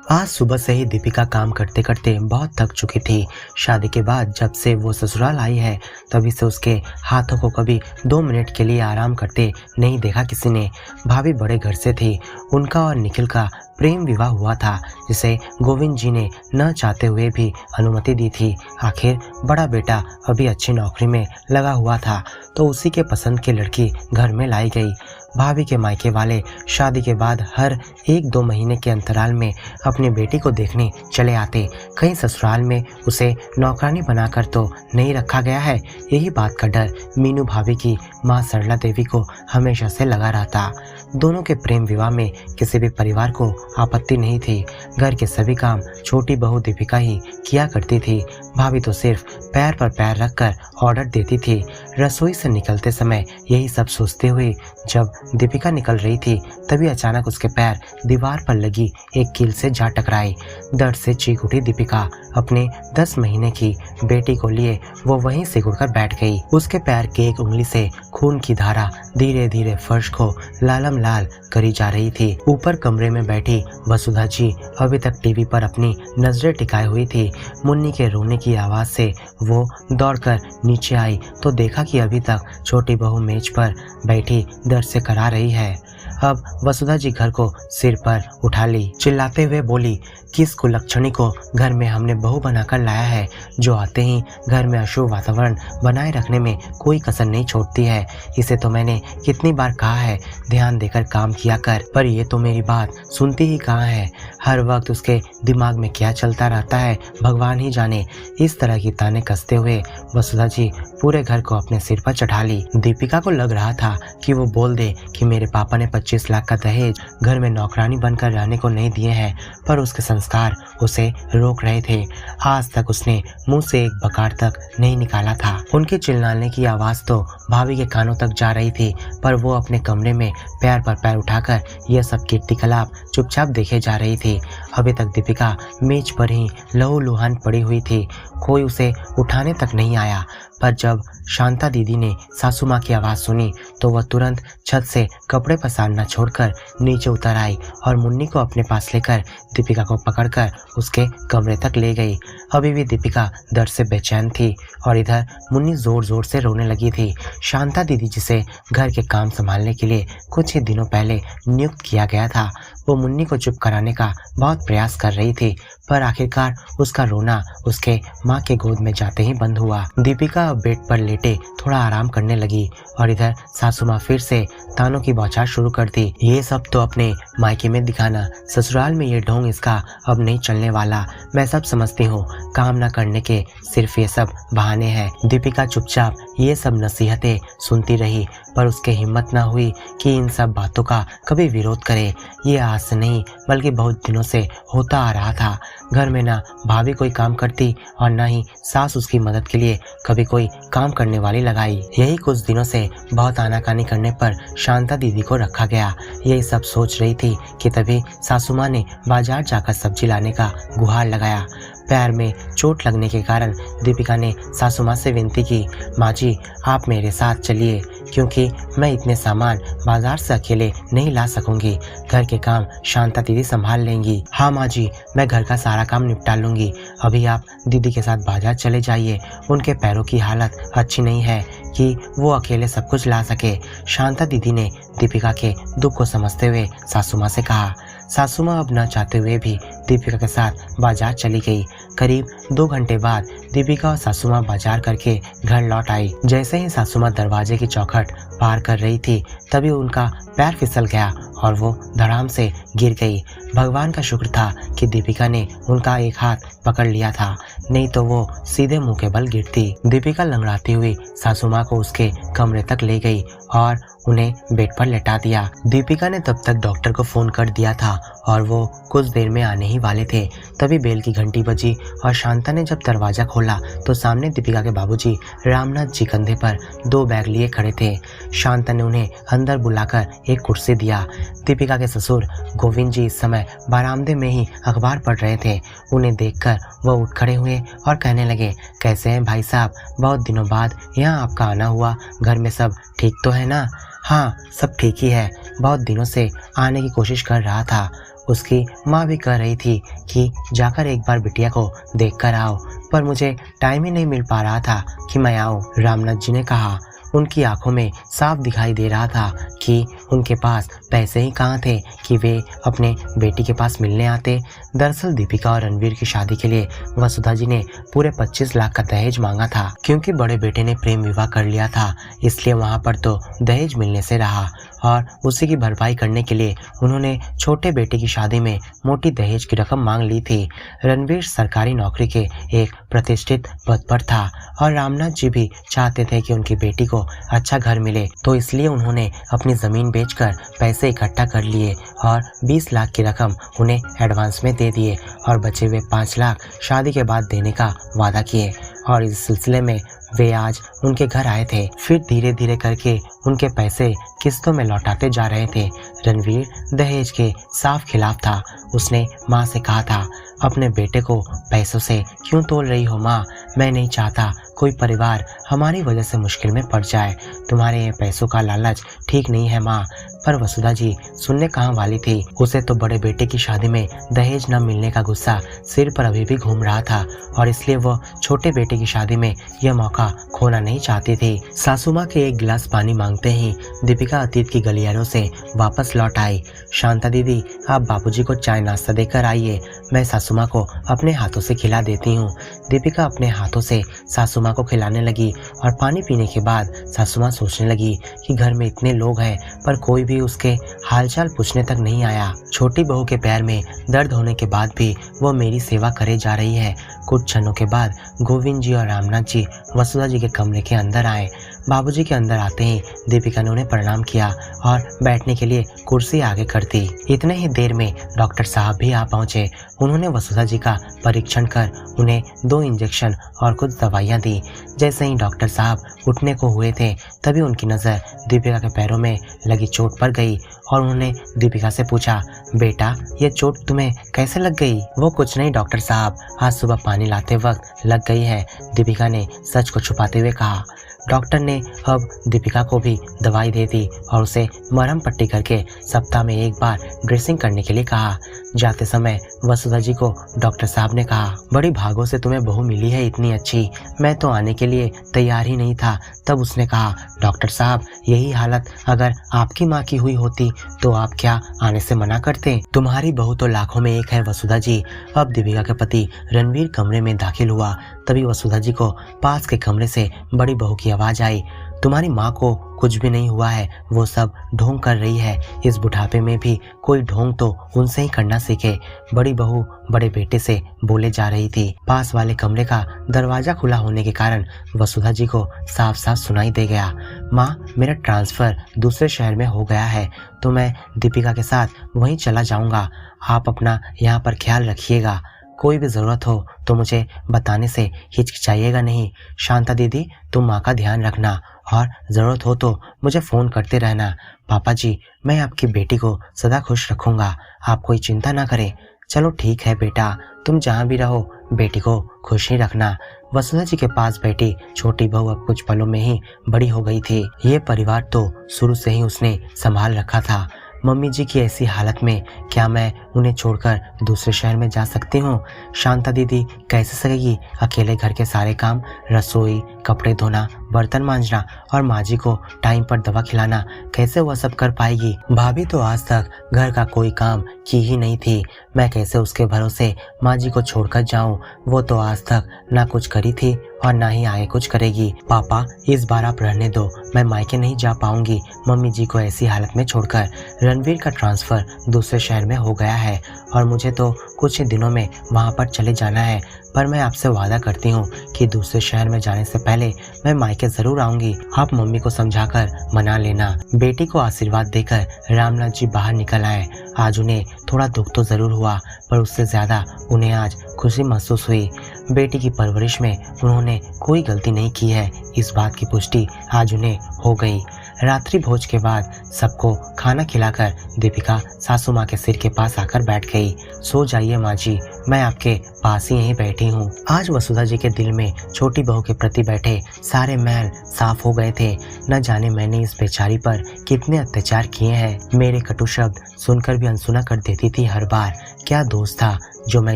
आज सुबह से ही दीपिका काम करते करते बहुत थक चुकी थी। शादी के बाद जब से वो ससुराल आई है तभी से उसके हाथों को कभी 2 मिनट के लिए आराम करते नहीं देखा किसी ने। भाभी बड़े घर से थी। उनका और निखिल का प्रेम विवाह हुआ था जिसे गोविंद जी ने न चाहते हुए भी अनुमति दी थी। आखिर बड़ा बेटा अभी अच्छी नौकरी में लगा हुआ था तो उसी के पसंद की लड़की घर में लाई गई। भाभी के मायके वाले शादी के बाद हर 1-2 महीने के अंतराल में अपनी बेटी को देखने चले आते। कहीं ससुराल में उसे नौकरानी बनाकर तो नहीं रखा गया है, यही बात का डर मीनू भाभी की मां सरला देवी को हमेशा से लगा रहता। दोनों के प्रेम विवाह में किसी भी परिवार को आपत्ति नहीं थी। घर के सभी काम छोटी बहू दीपिका ही किया करती थी। भाभी तो सिर्फ पैर पर पैर रखकर ऑर्डर देती थी। रसोई से निकलते समय यही सब सोचते हुए जब दीपिका निकल रही थी तभी अचानक उसके पैर दीवार पर लगी एक कील से जा टकराए। दर्द से चीख उठी दीपिका। अपने 10 महीने की बेटी को लिए वो वहीं सिकुड़कर बैठ गई। उसके पैर की एक उंगली से खून की धारा धीरे धीरे फर्श को लालम लाल करी जा रही थी। ऊपर कमरे में बैठी वसुधा जी अभी तक टीवी पर अपनी नजरें टिकाई हुई थी। मुन्नी के रोने की आवाज से वो दौड़कर नीचे आई तो देखा कि अभी तक छोटी बहू मेज पर बैठी दर्द से करा रही है। अब वसुधा जी घर को सिर पर उठा ली, चिल्लाते हुए बोली, किस कुलक्षणी को घर में हमने बहू बनाकर लाया है जो आते ही घर में अशुभ वातावरण बनाए रखने में कोई कसर नहीं छोड़ती है। इसे तो मैंने कितनी बार कहा है ध्यान देकर काम किया कर, पर ये तो मेरी बात सुनती ही कहाँ है। हर वक्त उसके दिमाग में क्या चलता रहता है भगवान ही जाने। इस तरह की ताने कसते हुए वसुधा जी पूरे घर को अपने सिर पर चढ़ा ली। दीपिका को लग रहा था कि वो बोल दे कि मेरे पापा ने 25 लाख का दहेज घर में नौकरानी बनकर रहने को नहीं दिए हैं, पर उसके संस्कार उसे रोक रहे थे। आज तक उसने मुंह से एक बकार तक नहीं निकाला था। उनके चिल्लाने की आवाज तो भाभी के कानों तक जा रही थी, पर वो अपने कमरे में पैर पर पैर उठाकर यह सब कीर्तिकलाप चुपचाप देखे जा रही थी। अभी तक दीपिका मेज पर ही लहूलुहान पड़ी हुई थी। कोई उसे उठाने तक नहीं आया, पर जब शांता दीदी ने सासू माँ की आवाज़ सुनी तो वह तुरंत छत से कपड़े पसारना छोड़कर नीचे उतर आई और मुन्नी को अपने पास लेकर दीपिका को पकड़कर उसके कमरे तक ले गई। अभी भी दीपिका दर्द से बेचैन थी और इधर मुन्नी जोर जोर से रोने लगी थी। शांता दीदी जिसे घर के काम संभालने के लिए कुछ ही दिनों पहले नियुक्त किया गया था, वो मुन्नी को चुप कराने का बहुत प्रयास कर रही थी, पर आखिरकार उसका रोना उसके माँ के गोद में जाते ही बंद हुआ। दीपिका बेड पर लेटे थोड़ा आराम करने लगी और इधर सासू माँ फिर से तानों की बौछार शुरू कर दी। ये सब तो अपने मायके में दिखाना, ससुराल में ये ढोंग इसका अब नहीं चलने वाला। मैं सब समझती हूँ, काम न करने के सिर्फ ये सब बहाने हैं। दीपिका चुपचाप ये सब नसीहतें सुनती रही, पर उसके हिम्मत न हुई कि इन सब बातों का कभी विरोध करे। ये आज से नहीं बल्कि बहुत दिनों से होता आ रहा था। घर में ना भाभी कोई काम करती और ना ही सास उसकी मदद के लिए कभी कोई काम करने वाली लगाई। यही कुछ दिनों से बहुत आनाकानी करने पर शांता दीदी को रखा गया। यही सब सोच रही थी कि तभी सासू माँ ने बाजार जाकर सब्जी लाने का गुहार लगाया। पैर में चोट लगने के कारण दीपिका ने सासू माँ से विनती की, माँ जी आप मेरे साथ चलिए, क्योंकि मैं इतने सामान बाजार से अकेले नहीं ला सकूंगी। घर के काम शांता दीदी संभाल लेंगी। हाँ माँ जी, मैं घर का सारा काम निपटा लूंगी। अभी आप दीदी के साथ बाजार चले जाइए, उनके पैरों की हालत अच्छी नहीं है कि वो अकेले सब कुछ ला सके। शांता दीदी ने दीपिका के दुख को समझते हुए सासू माँ से कहा। सासू माँ अब न चाहते हुए भी दीपिका के साथ बाजार चली गई। करीब 2 घंटे बाद दीपिका और सासू माँ बाजार करके घर लौट आई। जैसे ही सासू माँ दरवाजे की चौखट पार कर रही थी तभी उनका पैर फिसल गया और वो धड़ाम से गिर गई। भगवान का शुक्र था कि दीपिका ने उनका एक हाथ पकड़ लिया था, नहीं तो वो सीधे मुंह के बल गिरती। दीपिका लंगड़ाती हुई सासू माँ को उसके कमरे तक ले गई और उन्हें बेड पर लेटा दिया। दीपिका ने तब तक डॉक्टर को फोन कर दिया था और वो कुछ देर में आने ही वाले थे। तभी बेल की घंटी बजी और शांता ने जब दरवाजा खोला तो सामने दीपिका के बाबूजी रामनाथ जी कंधे पर 2 बैग लिए खड़े थे। शांता ने उन्हें अंदर बुलाकर एक कुर्सी दिया। दीपिका के ससुर गोविंद जी इस समय बरामदे में ही अखबार पढ़ रहे थे। उन्हें देखकर वह उठ खड़े हुए और कहने लगे, कैसे हैं भाई साहब, बहुत दिनों बाद यहाँ आपका आना हुआ, घर में सब ठीक तो है ना? हाँ सब ठीक ही है, बहुत दिनों से आने की कोशिश कर रहा था। उसकी माँ भी कह रही थी कि जाकर एक बार बिटिया को देख कर आओ, पर मुझे टाइम ही नहीं मिल पा रहा था कि मैं आऊँ। रामनाथ जी ने कहा। उनकी आंखों में साफ दिखाई दे रहा था कि उनके पास पैसे ही कहाँ थे कि वे अपने बेटी के पास मिलने आते। दरअसल दीपिका और रणवीर की शादी के लिए वसुधा जी ने पूरे 25 लाख का दहेज मांगा था। क्योंकि बड़े बेटे ने प्रेम विवाह कर लिया था, इसलिए वहां पर तो दहेज मिलने से रहा और उसी की भरपाई करने के लिए उन्होंने छोटे बेटे की शादी में मोटी दहेज की रकम मांग ली थी। रणवीर सरकारी नौकरी के एक प्रतिष्ठित पद पर था और रामनाथ जी भी चाहते थे कि उनकी बेटी को अच्छा घर मिले, तो इसलिए उन्होंने अपनी जमीन बेचकर पैसे इकट्ठा कर लिए और 20 लाख की रकम उन्हें एडवांस में दे दिए और बचे हुए 5 लाख शादी के बाद देने का वादा किए। और इस सिलसिले में वे आज उनके घर आए थे। फिर धीरे धीरे करके उनके पैसे किस्तों में लौटाते जा रहे थे। रणवीर दहेज के साफ खिलाफ था। उसने माँ से कहा था, अपने बेटे को पैसों से क्यों तोल रही हो माँ? मैं नहीं चाहता कोई परिवार हमारी वजह से मुश्किल में पड़ जाए। तुम्हारे ये पैसों का लालच ठीक नहीं है माँ। पर वसुधा जी सुनने कहाँ वाली थी। उसे तो बड़े बेटे की शादी में दहेज न मिलने का गुस्सा सिर पर अभी भी घूम रहा था और इसलिए वो छोटे बेटे की शादी में यह मौका खोना नहीं चाहती थी। सासू माँ के एक गिलास पानी मांगते ही दीपिका अतीत की गलियारों से वापस लौट आई। शांता दीदी, आप बाबूजी को चाय नाश्ता देकर आइए, मैं सासू माँ को अपने हाथों से खिला देती हूँ। दीपिका अपने हाथों से सासू माँ को खिलाने लगी और पानी पीने के बाद सासू माँ सोचने लगी कि घर में इतने लोग हैं पर कोई भी उसके हालचाल पूछने तक नहीं आया। छोटी बहू के पैर में दर्द होने के बाद भी वो मेरी सेवा करे जा रही है। कुछ क्षणों के बाद गोविंद जी और रामनाथ जी वसुधा जी के कमरे के अंदर आए। बाबूजी के अंदर आते ही दीपिका ने उन्हें प्रणाम किया और बैठने के लिए कुर्सी आगे कर दी। इतने ही देर में डॉक्टर साहब भी आ पहुंचे। उन्होंने वसुधा जी का परीक्षण कर उन्हें 2 इंजेक्शन और कुछ दवाइयां दी। जैसे ही डॉक्टर साहब उठने को हुए थे तभी उनकी नज़र दीपिका के पैरों में लगी चोट पर गई और उन्होंने दीपिका से पूछा, बेटा ये चोट तुम्हें कैसे लग गई? वो कुछ नहीं डॉक्टर साहब, आज सुबह पानी लाते वक्त लग गई है, दीपिका ने सच को छुपाते हुए कहा। डॉक्टर ने अब दीपिका को भी दवाई दे दी और उसे मरहम पट्टी करके सप्ताह में एक बार ड्रेसिंग करने के लिए कहा। जाते समय वसुधा जी को डॉक्टर साहब ने कहा, बड़ी भागों से तुम्हें बहू मिली है इतनी अच्छी, मैं तो आने के लिए तैयार ही नहीं था। तब उसने कहा, डॉक्टर साहब यही हालत अगर आपकी माँ की हुई होती तो आप क्या आने से मना करते? तुम्हारी बहू तो लाखों में एक है वसुधा जी। अब दीपिका के पति रणवीर कमरे में दाखिल हुआ। तभी वसुधा जी को पास के कमरे से बड़ी बहू की आवाज आई, तुम्हारी माँ को कुछ भी नहीं हुआ है, वो सब ढोंग कर रही है। इस बुढ़ापे में भी कोई ढोंग तो उनसे ही करना सीखे। बड़ी बहू बड़े बेटे से बोले जा रही थी। पास वाले कमरे का दरवाजा खुला होने के कारण वसुधा जी को साफ साफ सुनाई दे गया, माँ मेरा ट्रांसफर दूसरे शहर में हो गया है तो मैं दीपिका के साथ वहीं चला जाऊंगा। आप अपना यहाँ पर ख्याल रखिएगा। कोई भी ज़रूरत हो तो मुझे बताने से हिचकिचाइएगा नहीं। शांता दीदी तुम माँ का ध्यान रखना और ज़रूरत हो तो मुझे फ़ोन करते रहना। पापा जी मैं आपकी बेटी को सदा खुश रखूँगा, आप कोई चिंता ना करें। चलो ठीक है बेटा, तुम जहाँ भी रहो बेटी को खुश ही रखना। वसुधा जी के पास बैठी छोटी बहू अब कुछ पलों में ही बड़ी हो गई थी। ये परिवार तो शुरू से ही उसने संभाल रखा था। मम्मी जी की ऐसी हालत में क्या मैं उन्हें छोड़कर दूसरे शहर में जा सकती हूँ? शांता दीदी कैसे सकेगी अकेले घर के सारे काम, रसोई, कपड़े धोना, बर्तन मांजना और माँ जी को टाइम पर दवा खिलाना, कैसे वह सब कर पाएगी? भाभी तो आज तक घर का कोई काम की ही नहीं थी, मैं कैसे उसके भरोसे माँ जी को छोड़कर जाऊँ? वो तो आज तक ना कुछ करी थी और ना ही आगे कुछ करेगी। पापा इस बार आप रहने दो, मैं मायके नहीं जा पाऊंगी मम्मी जी को ऐसी हालत में छोड़कर। रणवीर का ट्रांसफर दूसरे शहर में हो गया है और मुझे तो कुछ ही दिनों में वहां पर चले जाना है, पर मैं आपसे वादा करती हूँ कि दूसरे शहर में जाने से पहले मैं मायके जरूर आऊंगी। आप मम्मी को समझाकर मना लेना। बेटी को आशीर्वाद देकर रामनाथ जी बाहर निकल आए। आज उन्हें थोड़ा दुख तो जरूर हुआ पर उससे ज्यादा उन्हें आज खुशी महसूस हुई। बेटी की परवरिश में उन्होंने कोई गलती नहीं की है, इस बात की पुष्टि आज उन्हें हो गई। रात्रि भोज के बाद सबको खाना खिलाकर दीपिका सासू माँ के सिर के पास आकर बैठ गई। सो जाइए माँ जी, मैं आपके पास ही यहीं बैठी हूँ। आज वसुधा जी के दिल में छोटी बहू के प्रति बैठे सारे मैल साफ हो गए थे। न जाने मैंने इस बेचारी पर कितने अत्याचार किए हैं। मेरे कटु शब्द सुनकर भी अनसुना कर देती थी हर बार। क्या दोष था जो मैं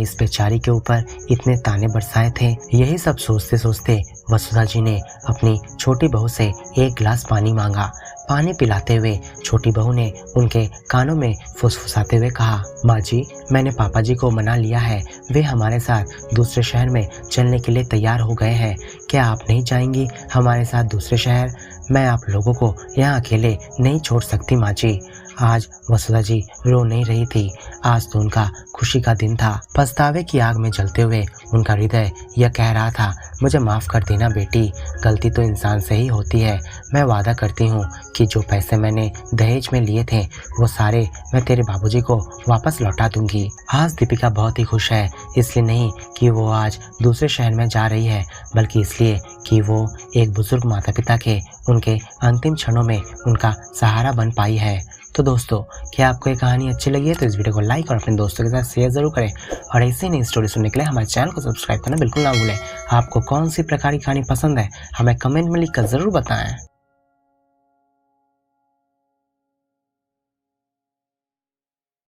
इस बेचारी के ऊपर इतने ताने बरसाए थे। यही सब सोचते सोचते वसुधा जी ने अपनी छोटी बहू से एक गिलास पानी मांगा। पानी पिलाते हुए छोटी बहू ने उनके कानों में फुसफुसाते हुए कहा, माँ जी, मैंने पापा जी को मना लिया है। वे हमारे साथ दूसरे शहर में चलने के लिए तैयार हो गए हैं। क्या आप नहीं जाएंगी हमारे साथ दूसरे शहर? मैं आप लोगों को यहाँ अकेले नहीं छोड़ सकती माँ जी। आज वसुधा जी रो नहीं रही थी। आज तो उनका खुशी का दिन था। पछतावे की आग में जलते हुए उनका हृदय यह कह रहा था, मुझे माफ कर देना बेटी, गलती तो इंसान से ही होती है। मैं वादा करती हूँ कि जो पैसे मैंने दहेज में लिए थे वो सारे मैं तेरे बाबूजी को वापस लौटा दूंगी। आज दीपिका बहुत ही खुश है, इसलिए नहीं कि वो आज दूसरे शहर में जा रही है, बल्कि इसलिए कि वो एक बुजुर्ग माता पिता के उनके अंतिम क्षणों में उनका सहारा बन पाई है। तो दोस्तों, क्या आपको ये कहानी अच्छी लगी है तो इस वीडियो को लाइक और अपने दोस्तों के साथ शेयर जरूर करें। और ऐसी नई स्टोरी सुनने के लिए हमारे चैनल को सब्सक्राइब करना बिल्कुल ना भूलें। आपको कौन सी प्रकार की कहानी पसंद है हमें कमेंट में लिखकर जरूर बताएं।